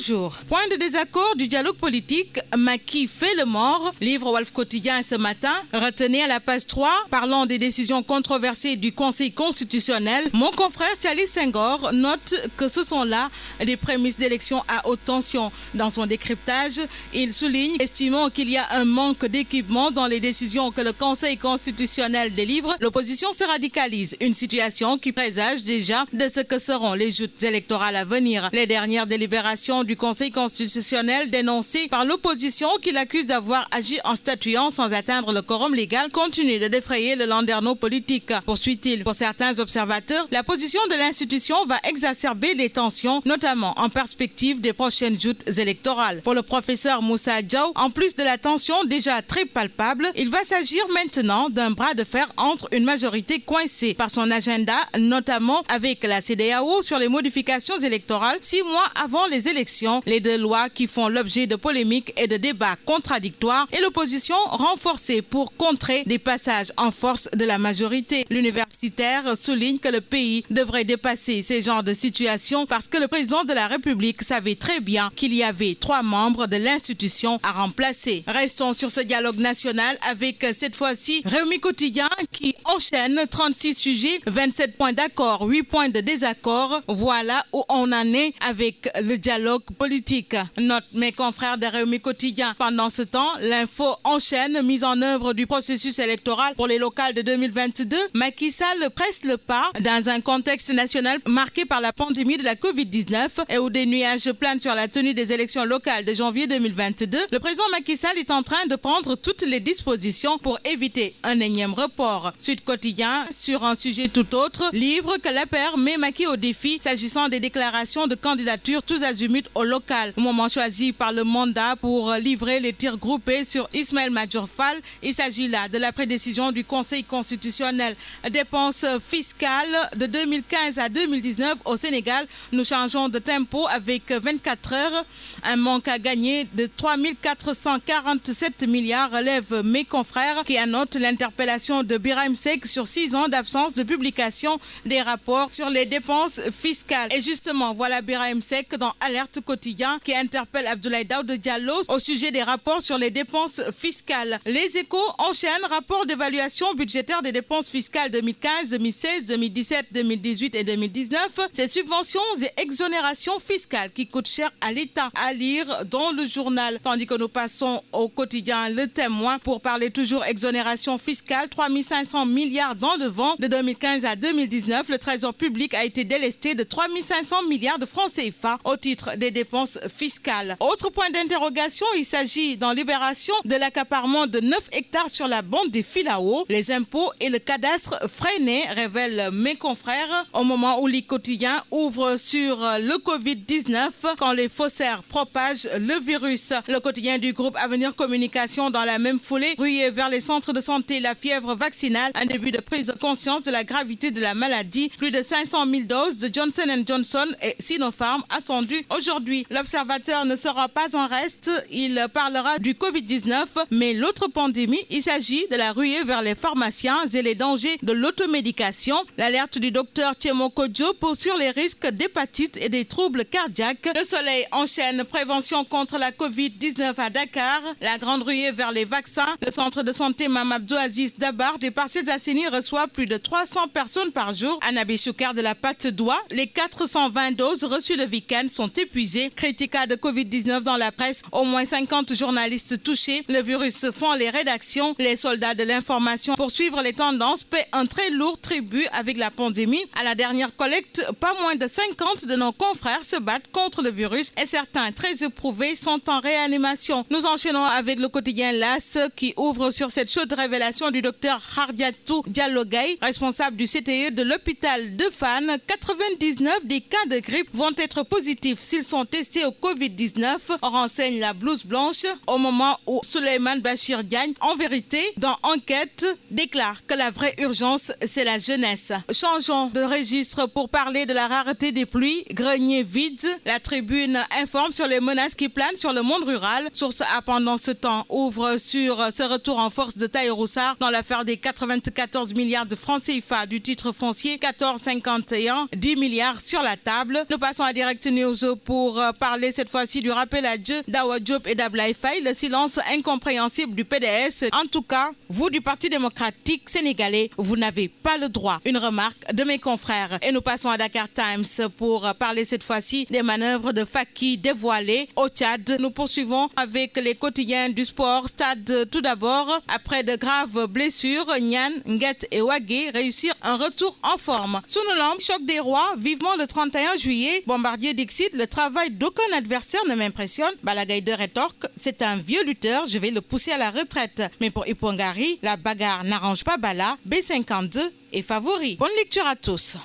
Bonjour. Point de désaccord du dialogue politique, Macky fait le mort, livre Walf Quotidien ce matin. Retenez à la page 3, parlant des décisions controversées du Conseil constitutionnel, mon confrère Charlie Senghor note que ce sont là des prémices d'élections à haute tension. Dans son décryptage, il souligne, estimant qu'il y a un manque d'équipement dans les décisions que le Conseil constitutionnel délivre, l'opposition se radicalise. Une situation qui présage déjà de ce que seront les joutes électorales à venir. Les dernières délibérations du Conseil constitutionnel dénoncées par l'opposition qui l'accuse d'avoir agi en statuant sans atteindre le quorum légal continue de défrayer le landerneau politique. Poursuit-il. Pour certains observateurs, la position de l'institution va exacerber les tensions, notamment en perspective des prochaines joutes électorales. Pour le professeur Moussa Diaw, en plus de la tension déjà très palpable, il va s'agir maintenant d'un bras de fer entre une majorité coincée par son agenda, notamment avec la CEDEAO sur les modifications électorales 6 mois avant les élections, les deux lois qui font l'objet de polémiques et de débats contradictoires et l'opposition renforcée pour contrer des passages en force de la majorité. L'universitaire souligne que le pays devrait dépasser ces genres de situations parce que le président de la République savait très bien qu'il y avait 3 membres de l'institution à remplacer. Restons sur ce dialogue national avec cette fois-ci Rewmi Quotidien qui enchaîne 36 sujets, 27 points d'accord, 8 points de désaccord. Voilà où on en est avec le dialogue politique. Note mes confrères de Rewmi Quotidien. Pendant ce temps, l'info enchaîne mise en œuvre du processus électoral pour les locales de 2022. Macky Sall presse le pas dans un contexte national marqué par la pandémie de la Covid-19 et où des nuages planent sur la tenue des élections locales de janvier 2022. Le président Macky Sall est en train de prendre toutes les dispositions pour éviter un énième report. Sud Quotidien, sur un sujet tout autre, livre que l'APR met Macky au défi s'agissant des déclarations de candidature tous azimuts au local. Au moment choisi par le mandat pour livrer les tirs groupés sur Ismaël Madior Fall, il s'agit là de la prédécision du Conseil constitutionnel. Dépenses fiscales de 2015 à 2019 au Sénégal, nous changeons de tempo avec 24 heures. Un manque à gagner de 3 447 milliards relève mes confrères qui annotent l'interpellation de Birahim Seck sur 6 ans d'absence de publication des rapports sur les dépenses fiscales. Et justement, voilà Birahim Seck dans Alerte Quotidien qui interpelle Abdoulaye Daouda Diallo au sujet des rapports sur les dépenses fiscales. Les Échos enchaînent rapport d'évaluation budgétaire des dépenses fiscales 2015, 2016, 2017, 2018 et 2019. Ces subventions et exonérations fiscales qui coûtent cher à l'État. À lire dans le journal. Tandis que nous passons au quotidien Le Témoin pour parler toujours exonération fiscale. 3 500 milliards dans le vent. De 2015 à 2019, le trésor public a été délesté de 3 500 milliards de francs CFA au titre des dépenses fiscales. Autre point d'interrogation, il s'agit dans Libération de l'accaparement de 9 hectares sur la bande des Filao. Les impôts et le cadastre freinés, révèlent mes confrères, au moment où les quotidiens ouvrent sur le Covid-19 quand les faussaires propagent le virus. Le quotidien du groupe Avenir Communication dans la même foulée, rué vers les centres de santé, la fièvre vaccinale, un début de prise de conscience de la gravité de la maladie. Plus de 500 000 doses de Johnson & Johnson et Sinopharm attendues aujourd'hui. L'observateur ne sera pas en reste, il parlera du Covid-19, mais l'autre pandémie, il s'agit de la ruée vers les pharmaciens et les dangers de l'automédication. L'alerte du docteur Tchemo Kodjo sur les risques d'hépatite et des troubles cardiaques. Le Soleil enchaîne prévention contre la Covid-19 à Dakar. La grande ruée vers les vaccins. Le centre de santé Mame Abdou Aziz Dabakh des Parcelles Assainies reçoit plus de 300 personnes par jour. Annabi Choukar de la Patte d'Oie. Les 420 doses reçues le week-end sont épuisées. Critica de Covid-19 dans la presse. Au moins 50 journalistes touchés. Le virus fend les rédactions. Les soldats de l'information pour suivre les tendances paient un très lourd tribut avec la pandémie. À la dernière collecte, pas moins de 50 de nos confrères se battent contre le virus et certains très éprouvés sont en réanimation. Nous enchaînons avec le quotidien LAS qui ouvre sur cette chaude révélation du docteur Hardiatou Diallo Gaye, responsable du CTE de l'hôpital de Fann. 99 des cas de grippe vont être positifs s'ils sont testés au Covid-19, renseigne la blouse blanche, au moment où Souleymane Bachir Diagne, en vérité, dans Enquête, déclare que la vraie urgence c'est la jeunesse. Changeons de registre pour parler de la rareté des pluies. Grenier vide. La Tribune informe sur les menaces qui planent sur le monde rural. Source A pendant ce temps ouvre sur ce retour en force de Tahirou Sarr dans l'affaire des 94 milliards de francs CFA du titre foncier 1451, 10 milliards sur la table. Nous passons à Direct News pour parler cette fois-ci du rappel à Dieu d'Awa Diop et d'Ablaye Faye, le silence incompréhensible du PDS. En tout cas, vous du Parti démocratique sénégalais, vous n'avez pas le droit. Une remarque de mes confrères. Et nous passons à Dakar Times pour parler cette fois-ci des manœuvres de Faki dévoilées au Tchad. Nous poursuivons avec les quotidiens du sport. Stade tout d'abord. Après de graves blessures, Nyan, Nguet et Wagé réussirent un retour en forme. Sous nos lampes, choc des rois, vivement le 31 juillet. Bombardier Dixit, le travail d'aucun adversaire ne m'impressionne. Balagaïde rétorque, c'est un vieux lutteur, je vais le pousser à la retraite. Mais pour Ipongari, la bagarre n'arrange pas Bala. B52 est favori. Bonne lecture à tous.